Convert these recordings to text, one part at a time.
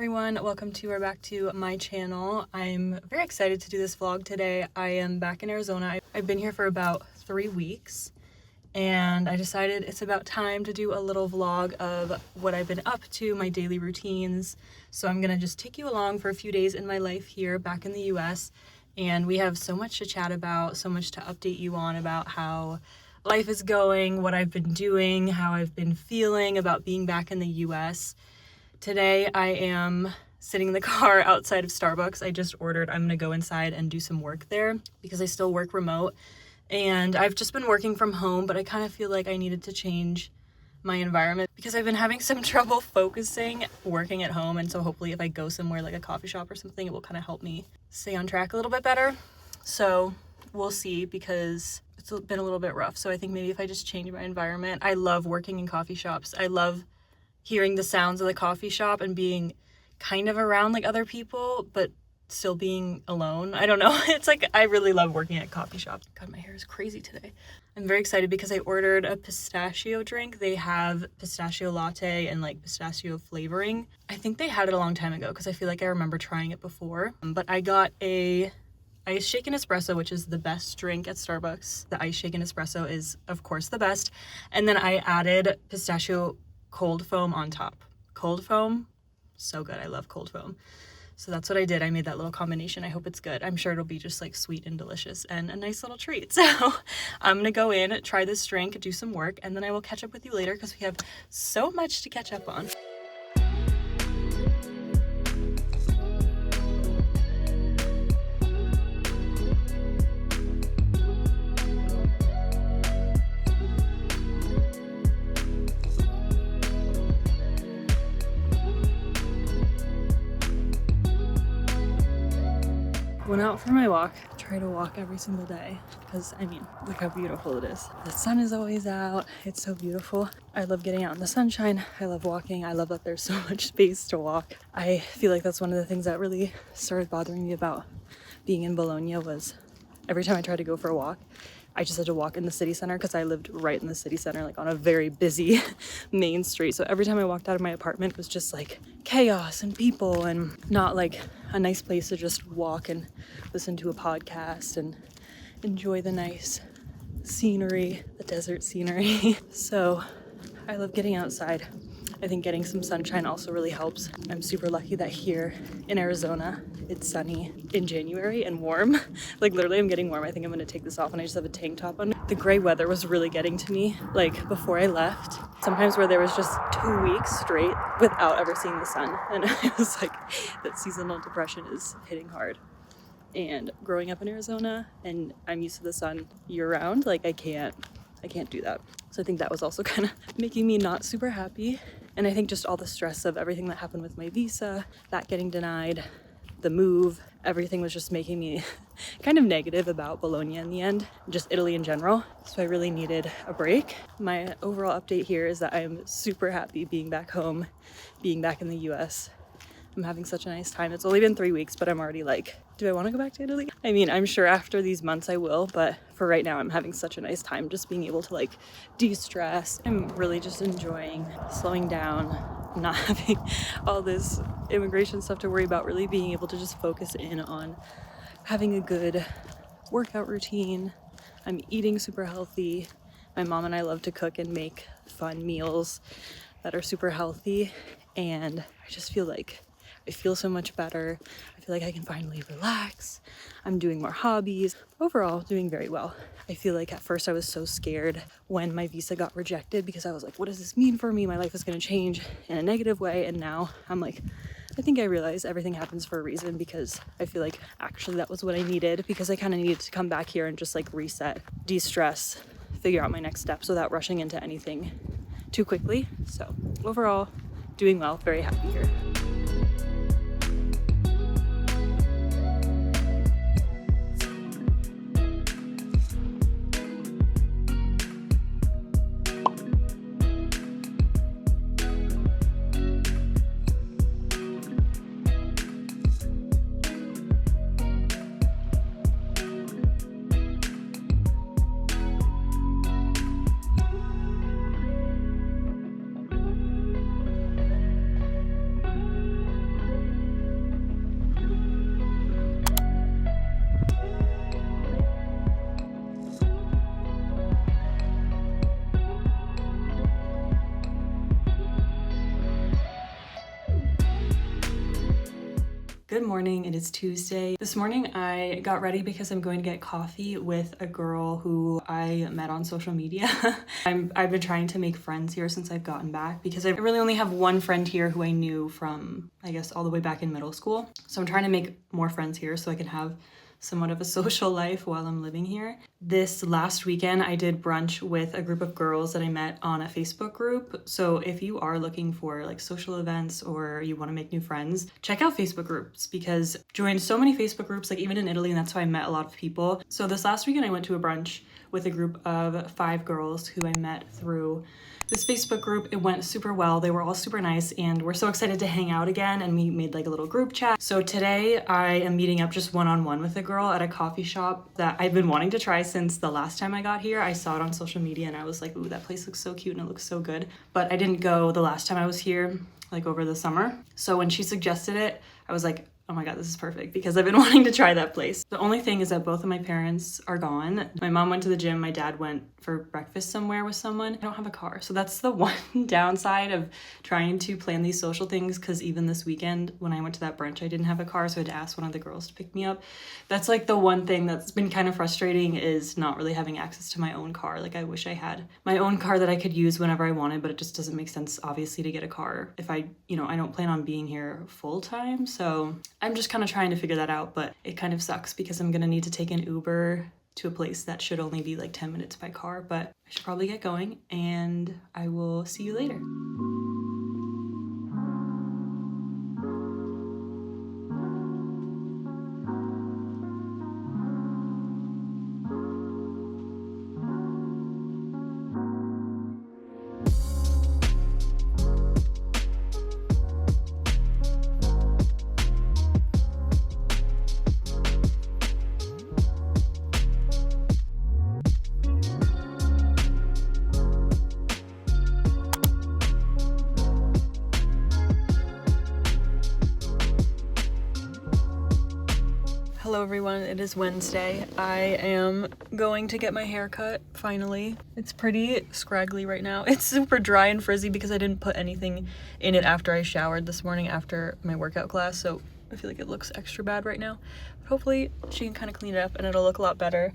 everyone, welcome to or back to my channel. I'm very excited to do this vlog today. I am back in Arizona. I've been here for about 3 weeks and I decided it's about time to do a little vlog of what I've been up to, my daily routines. So I'm gonna just take you along for a few days in my life here back in the US, and we have so much to chat about, so much to update you on about how life is going, what I've been doing, how I've been feeling about being back in the US. Today I am sitting in the car outside of Starbucks. I just ordered. I'm gonna go inside and do some work there because I still work remote. And I've just been working from home, but I kind of feel like I needed to change my environment because I've been having some trouble focusing working at home. And so hopefully if I go somewhere like a coffee shop or something, it will kind of help me stay on track a little bit better. So we'll see, because it's been a little bit rough. So I think maybe if I just change my environment. I love working in coffee shops. I love hearing the sounds of the coffee shop and being kind of around like other people, but still being alone. I don't know. It's like, I really love working at coffee shops. God, my hair is crazy today. I'm very excited because I ordered a pistachio drink. They have pistachio latte and like pistachio flavoring. I think they had it a long time ago because I feel like I remember trying it before. But I got a ice shaken espresso, which is the best drink at Starbucks. The ice shaken espresso is of course the best. And then I added pistachio cold foam on top. Cold foam, so good. I love cold foam. So that's what I did. I made that little combination. I hope it's good. I'm sure it'll be just like sweet and delicious and a nice little treat. So I'm gonna go in, try this drink, do some work, and then I will catch up with you later because we have so much to catch up on. Went out for my walk. Try to walk every single day because I mean, look how beautiful it is. The sun is always out. It's so beautiful. I love getting out in the sunshine. I love walking. I love that there's so much space to walk. I feel like that's one of the things that really started bothering me about being in Bologna was every time I tried to go for a walk, I just had to walk in the city center because I lived right in the city center, like on a very busy main street. So every time I walked out of my apartment, it was just like chaos and people and not like a nice place to just walk and listen to a podcast and enjoy the nice scenery, the desert scenery. So I love getting outside. I think getting some sunshine also really helps. I'm super lucky that here in Arizona, it's sunny in January and warm. Like literally I'm getting warm. I think I'm gonna take this off and I just have a tank top on. The gray weather was really getting to me, like before I left. Sometimes where there was just 2 weeks straight without ever seeing the sun. And I was like, that seasonal depression is hitting hard. And growing up in Arizona and I'm used to the sun year round, like I can't do that. So I think that was also kind of making me not super happy. And I think just all the stress of everything that happened with my visa, that getting denied, the move, everything was just making me kind of negative about Bologna in the end, just Italy in general. So I really needed a break. My overall update here is that I'm super happy being back home, being back in the US. I'm having such a nice time. It's only been 3 weeks, but I'm already like, do I want to go back to Italy? I mean, I'm sure after these months I will, but for right now I'm having such a nice time just being able to like de-stress. I'm really just enjoying slowing down, not having all this immigration stuff to worry about, really being able to just focus in on having a good workout routine. I'm eating super healthy. My mom and I love to cook and make fun meals that are super healthy, and I just feel like I feel so much better. I feel like I can finally relax. I'm doing more hobbies. Overall, doing very well. I feel like at first I was so scared when my visa got rejected because I was like, what does this mean for me? My life is going to change in a negative way. And now I'm like, I think I realize everything happens for a reason, because I feel like actually that was what I needed, because I kind of needed to come back here and just like reset, de-stress, figure out my next steps without rushing into anything too quickly. So overall, doing well, very happy here. Good morning, it is Tuesday. This morning I got ready because I'm going to get coffee with a girl who I met on social media. I've been trying to make friends here since I've gotten back because I really only have one friend here who I knew from, I guess, all the way back in middle school. So I'm trying to make more friends here so I can have somewhat of a social life while I'm living here. This last weekend, I did brunch with a group of girls that I met on a Facebook group. So if you are looking for like social events or you want to make new friends, check out Facebook groups because I joined so many Facebook groups, like even in Italy, and that's how I met a lot of people. So this last weekend, I went to a brunch with a group of 5 girls who I met through this Facebook group. It went super well. They were all super nice and we're so excited to hang out again, and we made like a little group chat. So today I am meeting up just one-on-one with a girl at a coffee shop that I've been wanting to try since the last time I got here. I saw it on social media and I was like, ooh, that place looks so cute and it looks so good. But I didn't go the last time I was here, like over the summer. So when she suggested it, I was like, oh my God, this is perfect because I've been wanting to try that place. The only thing is that both of my parents are gone. My mom went to the gym, my dad went for breakfast somewhere with someone. I don't have a car. So that's the one downside of trying to plan these social things, because even this weekend when I went to that brunch, I didn't have a car, so I had to ask one of the girls to pick me up. That's like the one thing that's been kind of frustrating, is not really having access to my own car. Like I wish I had my own car that I could use whenever I wanted, but it just doesn't make sense obviously to get a car if I don't plan on being here full time. So I'm just kind of trying to figure that out, but it kind of sucks because I'm gonna need to take an Uber to a place that should only be like 10 minutes by car, but I should probably get going and I will see you later. Hello everyone, it is Wednesday. I am going to get my hair cut, finally. It's pretty scraggly right now. It's super dry and frizzy because I didn't put anything in it after I showered this morning after my workout class, so I feel like it looks extra bad right now. But hopefully she can kind of clean it up and it'll look a lot better.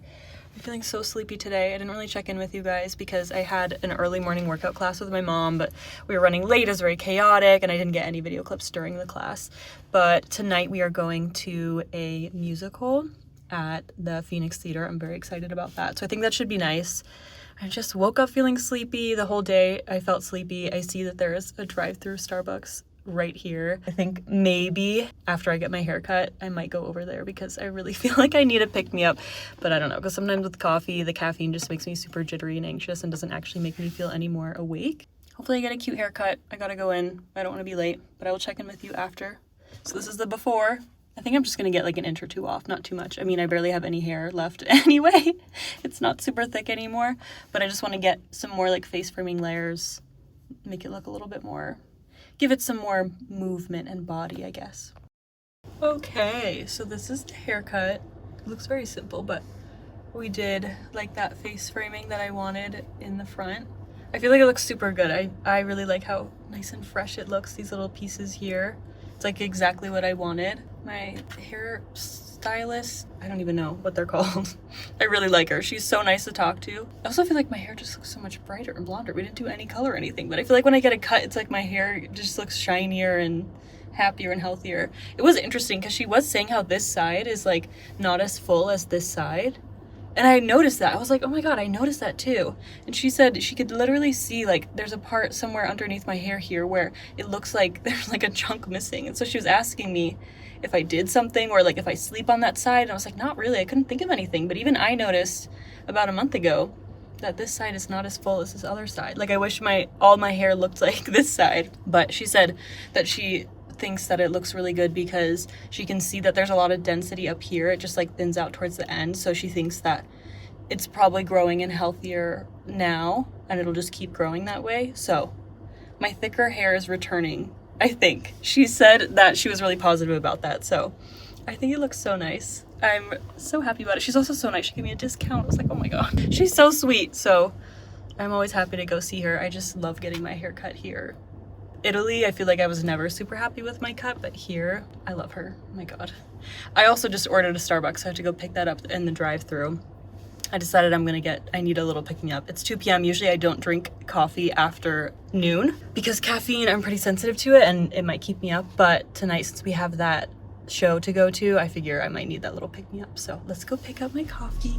I'm feeling so sleepy today. I didn't really check in with you guys because I had an early morning workout class with my mom, but we were running late. It was very chaotic and I didn't get any video clips during the class. But tonight we are going to a musical at the Phoenix Theater. I'm very excited about that. So I think that should be nice. I just woke up feeling sleepy. The whole day I felt sleepy. I see that there is a drive-through Starbucks right here. I think maybe after I get my hair cut, I might go over there because I really feel like I need a pick-me-up, but I don't know, because sometimes with coffee, the caffeine just makes me super jittery and anxious and doesn't actually make me feel any more awake. Hopefully I get a cute haircut. I gotta go in. I don't want to be late, but I will check in with you after. So this is the before. I think I'm just gonna get like an inch or two off, not too much. I mean, I barely have any hair left anyway. It's not super thick anymore, but I just want to get some more like face framing layers, make it look a little bit more, give it some more movement and body, I guess. Okay, so this is the haircut. It looks very simple, but we did like that face framing that I wanted in the front. I feel like it looks super good. I really like how nice and fresh it looks, these little pieces here. It's like exactly what I wanted. My hair stylist, I don't even know what they're called. I really like her. She's so nice to talk to. I also feel like my hair just looks so much brighter and blonder. We didn't do any color or anything, but I feel like when I get a cut, it's like my hair just looks shinier and happier and healthier. It was interesting because she was saying how this side is like not as full as this side. And I noticed that. I was like, oh my God, I noticed that too. And she said she could literally see like there's a part somewhere underneath my hair here where it looks like there's like a chunk missing. And so she was asking me if I did something or like if I sleep on that side. And I was like, not really. I couldn't think of anything. But even I noticed about a month ago that this side is not as full as this other side. Like I wish all my hair looked like this side. But she said that she thinks that it looks really good because she can see that there's a lot of density up here. It just like thins out towards the end. So she thinks that it's probably growing and healthier now and it'll just keep growing that way. So my thicker hair is returning, I think. She said that she was really positive about that. So I think it looks so nice. I'm so happy about it. She's also so nice. She gave me a discount. I was like, oh my God, she's so sweet. So I'm always happy to go see her. I just love getting my hair cut here. Italy, I feel like I was never super happy with my cut, but here, I love her. Oh my God. I also just ordered a Starbucks, so I have to go pick that up in the drive-thru. I decided I need a little picking up. It's 2 p.m. Usually I don't drink coffee after noon because caffeine, I'm pretty sensitive to it and it might keep me up. But tonight, since we have that show to go to, I figure I might need that little pick me up. So let's go pick up my coffee.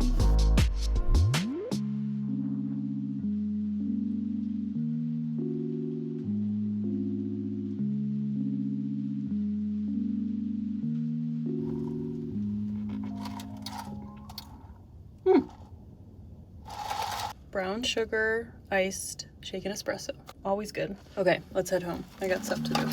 Brown sugar, iced, shaken espresso. Always good. Okay, let's head home. I got stuff to do.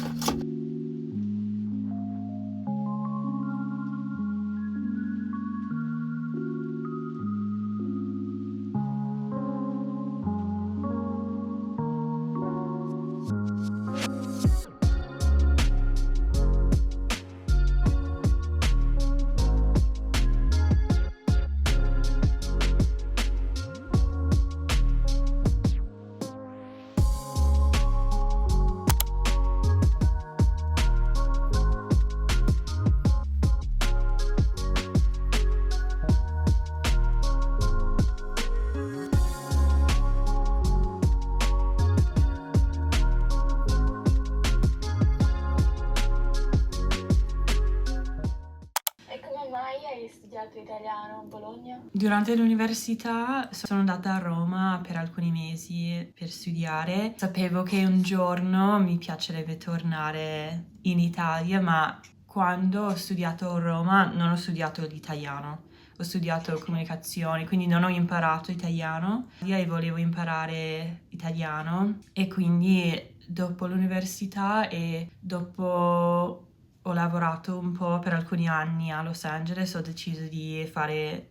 Italiano a Bologna? Durante l'università sono andata a Roma per alcuni mesi per studiare. Sapevo che un giorno mi piacerebbe tornare in Italia, ma quando ho studiato a Roma non ho studiato l'italiano, ho studiato comunicazioni, quindi non ho imparato italiano e volevo imparare italiano e quindi dopo l'università e dopo ho lavorato un po' per alcuni anni a Los Angeles, ho deciso di fare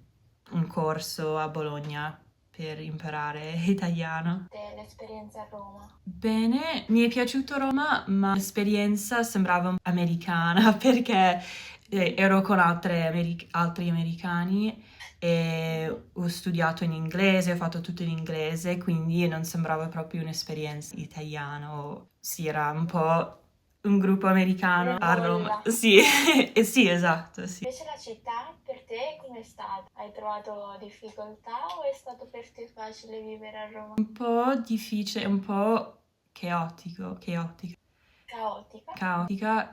un corso a Bologna per imparare italiano. L'esperienza a Roma? Bene, mi è piaciuto Roma, ma l'esperienza sembrava americana perché ero con altri americani e ho studiato in inglese, ho fatto tutto in inglese, quindi non sembrava proprio un'esperienza italiana. Sì, era un po' un gruppo americano a Roma. Sì, sì, esatto, sì. Invece la città per te com'è stata? Hai trovato difficoltà o è stato per te facile vivere a Roma? Un po' difficile, un po' caotica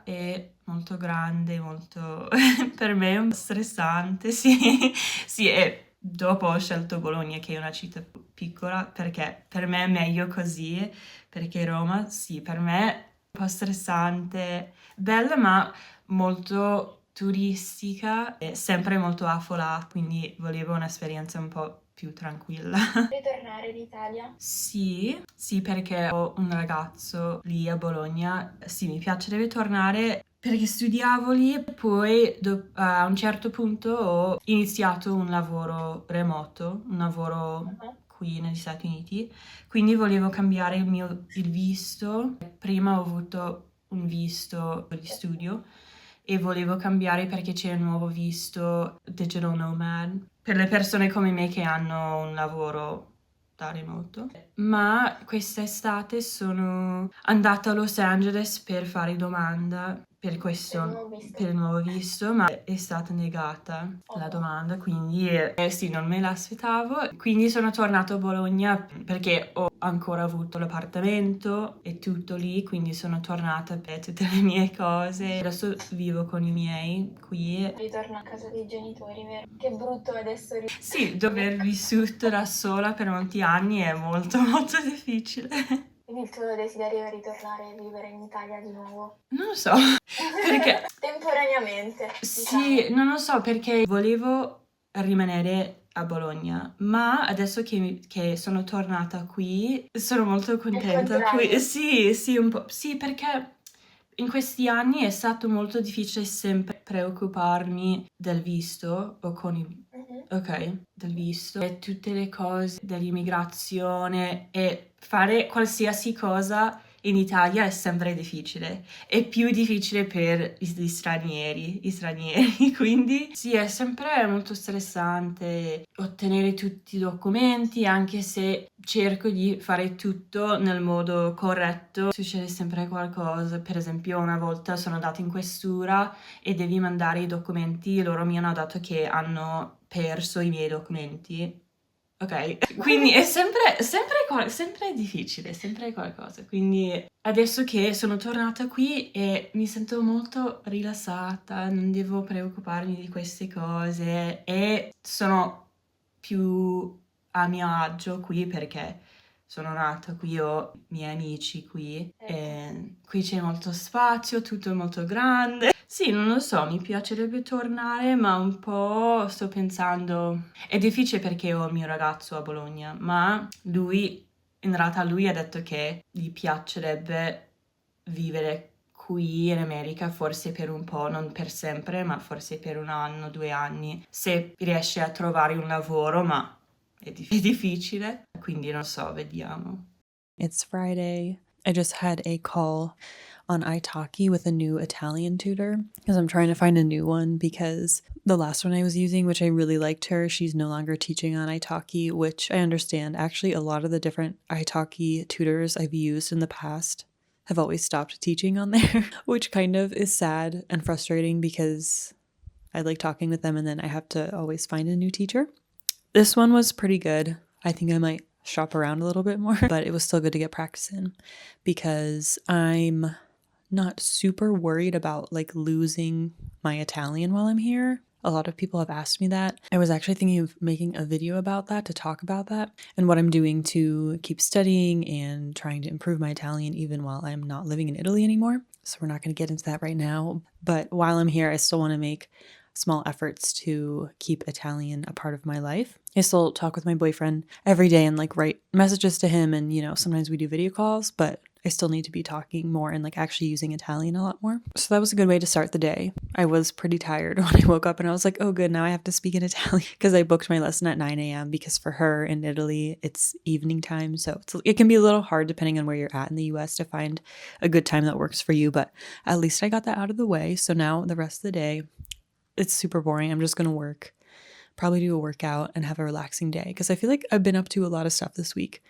e molto grande, molto per me un po' stressante, sì. Sì, e dopo ho scelto Bologna, che è una città piccola, perché per me è meglio così, perché Roma, sì, per me è un po' stressante, bella ma molto turistica e sempre molto affollata, quindi volevo un'esperienza un po' più tranquilla. Ritornare in Italia? Sì, perché ho un ragazzo lì a Bologna, sì, mi piacerebbe tornare perché studiavo lì, poi a un certo punto ho iniziato un lavoro remoto, un lavoro qui negli Stati Uniti, quindi volevo cambiare il visto. Prima ho avuto un visto di studio e volevo cambiare perché c'è un nuovo visto Digital Nomad per le persone come me che hanno un lavoro da remoto. Ma quest'estate sono andata a Los Angeles per fare domanda per il nuovo visto, ma è stata negata la domanda, quindi sì, non me l'aspettavo. Quindi sono tornata a Bologna perché ho ancora avuto l'appartamento e tutto lì, quindi sono tornata per tutte le mie cose. Adesso vivo con i miei qui. Ritorno a casa dei genitori, vero? Che brutto adesso. Sì, dover vissuto da sola per molti anni è molto molto difficile. Quindi il tuo desiderio è ritornare a vivere in Italia di nuovo? Non lo so, perché Temporaneamente. sì, Diciamo. non lo so, perché volevo rimanere a Bologna, ma adesso che sono tornata qui sono molto contenta qui. Sì, un po'. Sì, perché in questi anni è stato molto difficile sempre preoccuparmi del visto o con i del visto e tutte le cose dell'immigrazione e fare qualsiasi cosa in Italia è sempre difficile, è più difficile per gli stranieri, quindi sì, è sempre molto stressante ottenere tutti i documenti, anche se cerco di fare tutto nel modo corretto, succede sempre qualcosa. Per esempio, una volta sono andata in questura e devi mandare i documenti, loro mi hanno dato che hanno perso i miei documenti. Ok, quindi è sempre difficile, sempre qualcosa. Quindi adesso che sono tornata qui e mi sento molto rilassata, non devo preoccuparmi di queste cose e sono più a mio agio qui perché sono nata qui, ho i miei amici qui e qui c'è molto spazio, tutto è molto grande. Sì, non lo so, mi piacerebbe tornare, ma un po' sto pensando... È difficile perché ho il mio ragazzo a Bologna, ma in realtà lui ha detto che gli piacerebbe vivere qui in America, forse per un po', non per sempre, ma forse per 1 anno, 2 anni, se riesce a trovare un lavoro, ma è difficile, quindi non so, vediamo. It's Friday. I just had a call on italki with a new Italian tutor because I'm trying to find a new one because the last one I was using, which I really liked her, she's no longer teaching on italki, which I understand. Actually, a lot of the different italki tutors I've used in the past have always stopped teaching on there, which kind of is sad and frustrating because I like talking with them and then I have to always find a new teacher. This one was pretty good. I think I might shop around a little bit more, but it was still good to get practice in because I'm not super worried about like losing my Italian while I'm here. A lot of people have asked me that. I was actually thinking of making a video about that to talk about that and what I'm doing to keep studying and trying to improve my Italian even while I'm not living in Italy anymore. So we're not going to get into that right now. But while I'm here, I still want to make small efforts to keep Italian a part of my life. I still talk with my boyfriend every day and like write messages to him and sometimes we do video calls, but I still need to be talking more and like actually using Italian a lot more. So that was a good way to start the day. I was pretty tired when I woke up and I was like, oh good, now I have to speak in Italian because I booked my lesson at 9 a.m. because for her in Italy, it's evening time. So it can be a little hard depending on where you're at in the US to find a good time that works for you. But at least I got that out of the way. So now the rest of the day, it's super boring. I'm just going to work, probably do a workout and have a relaxing day because I feel like I've been up to a lot of stuff this week.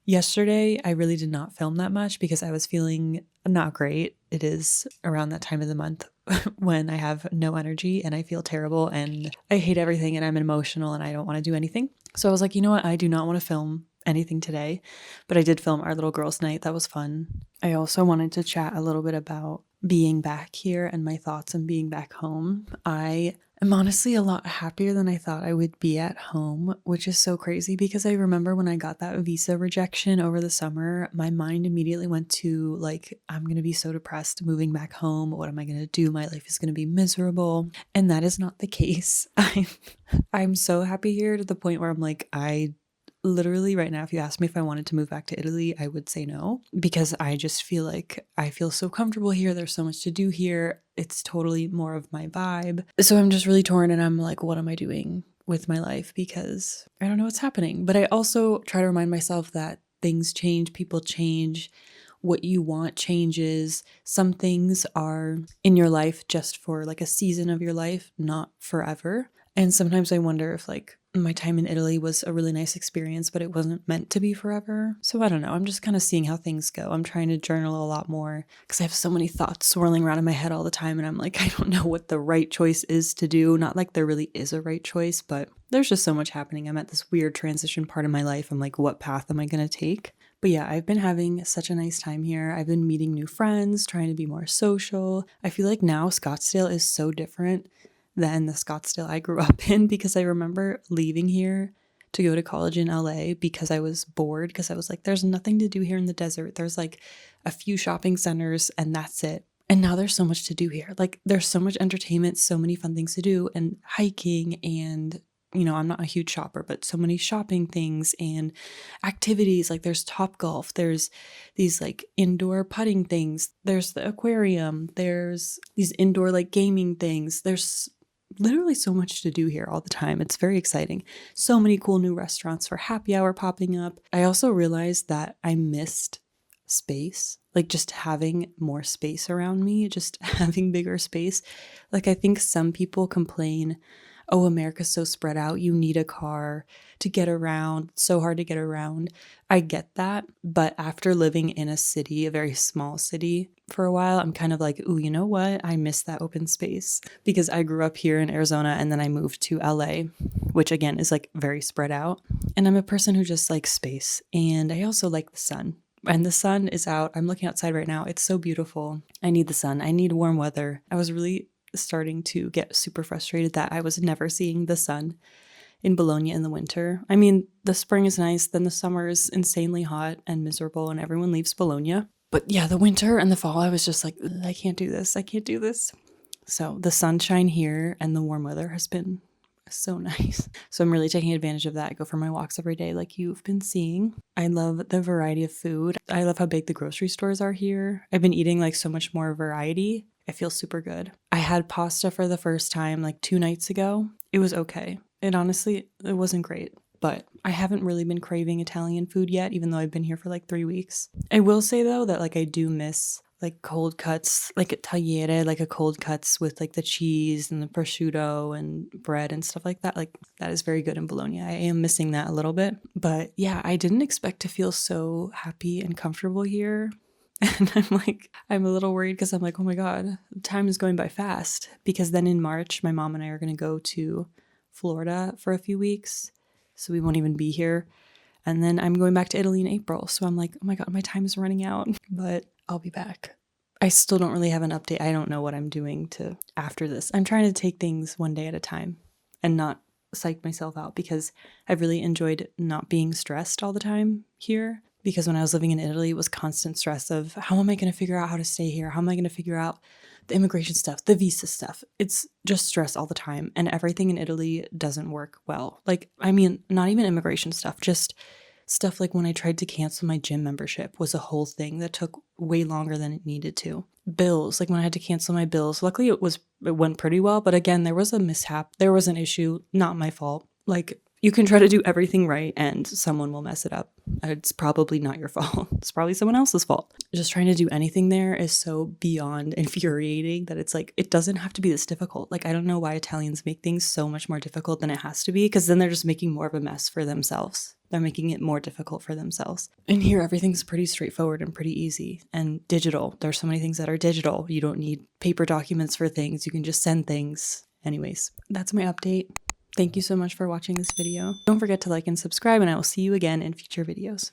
Yesterday, I really did not film that much because I was feeling not great. It is around that time of the month when I have no energy and I feel terrible and I hate everything and I'm emotional and I don't want to do anything. So I was like, you know what? I do not want to film anything today, but I did film our little girls' night. That was fun. I also wanted to chat a little bit about being back here and my thoughts on being back home. I am honestly a lot happier than I thought I would be at home, which is so crazy because I remember when I got that visa rejection over the summer, my mind immediately went to like, I'm going to be so depressed moving back home. What am I going to do? My life is going to be miserable. And that is not the case. I'm so happy here to the point where I'm like, I literally right now, if you asked me if I wanted to move back to Italy, I would say no because I just feel like I feel so comfortable here. There's so much to do here. It's totally more of my vibe. So I'm just really torn and I'm like, what am I doing with my life? Because I don't know what's happening. But I also try to remind myself that things change, people change, what you want changes. Some things are in your life just for like a season of your life, not forever. And sometimes I wonder if like my time in Italy was a really nice experience, but it wasn't meant to be forever. So I don't know. I'm just kind of seeing how things go. I'm trying to journal a lot more because I have so many thoughts swirling around in my head all the time. And I'm like, I don't know what the right choice is to do. Not like there really is a right choice, but there's just so much happening. I'm at this weird transition part of my life. I'm like, what path am I going to take? But yeah, I've been having such a nice time here. I've been meeting new friends, trying to be more social. I feel like now Scottsdale is so different than the Scottsdale I grew up in because I remember leaving here to go to college in LA because I was bored because I was like, there's nothing to do here in the desert. There's like a few shopping centers and that's it. And now there's so much to do here. Like there's so much entertainment, so many fun things to do and hiking and I'm not a huge shopper, but so many shopping things and activities. Like there's Topgolf, there's these like indoor putting things, there's the aquarium, there's these indoor like gaming things. There's literally so much to do here all the time. It's very exciting. So many cool new restaurants for happy hour popping up. I also realized that I missed space, like just having more space around me, just having bigger space. Like I think some people complain, oh, America's so spread out, you need a car to get around, it's so hard to get around. I get that, but after living in a city, a very small city for a while, I'm kind of like, ooh, you know what? I miss that open space because I grew up here in Arizona and then I moved to LA, which again is like very spread out. And I'm a person who just likes space, and I also like the sun. And the sun is out. I'm looking outside right now. It's so beautiful. I need the sun. I need warm weather. I was really starting to get super frustrated that I was never seeing the sun in Bologna in the winter. I mean, the spring is nice, then the summer is insanely hot and miserable and everyone leaves Bologna. But yeah, the winter and the fall, I was just like, I can't do this. I can't do this. So the sunshine here and the warm weather has been so nice. So I'm really taking advantage of that. I go for my walks every day like you've been seeing. I love the variety of food. I love how big the grocery stores are here. I've been eating like so much more variety. I feel super good. I had pasta for the first time like 2 nights ago. It was okay. It honestly, it wasn't great. But I haven't really been craving Italian food yet, even though I've been here for like 3 weeks. I will say though that like I do miss like cold cuts, like a tagliere, like a cold cuts with like the cheese and the prosciutto and bread and stuff like that. Like that is very good in Bologna. I am missing that a little bit. But yeah, I didn't expect to feel so happy and comfortable here. And I'm a little worried because I'm like, oh my God, time is going by fast. Because then in March, my mom and I are going to go to Florida for a few weeks. So we won't even be here. And then I'm going back to Italy in April. So I'm like, oh my God, my time is running out. But I'll be back. I still don't really have an update. I don't know what I'm doing to after this. I'm trying to take things one day at a time and not psych myself out because I've really enjoyed not being stressed all the time here. Because when I was living in Italy, it was constant stress of how am I going to figure out how to stay here? How am I going to figure out the immigration stuff, the visa stuff? It's just stress all the time. And everything in Italy doesn't work well. Like, I mean, not even immigration stuff, just stuff like when I tried to cancel my gym membership was a whole thing that took way longer than it needed to. Bills, like when I had to cancel my bills, luckily it went pretty well. But again, there was a mishap. There was an issue, not my fault. Like, you can try to do everything right and someone will mess it up. It's probably not your fault. It's probably someone else's fault. Just trying to do anything there is so beyond infuriating that it's like, it doesn't have to be this difficult. Like, I don't know why Italians make things so much more difficult than it has to be, because then they're just making more of a mess for themselves. They're making it more difficult for themselves. And here, everything's pretty straightforward and pretty easy and digital. There's so many things that are digital. You don't need paper documents for things. You can just send things. Anyways, that's my update. Thank you so much for watching this video. Don't forget to like and subscribe, and I will see you again in future videos.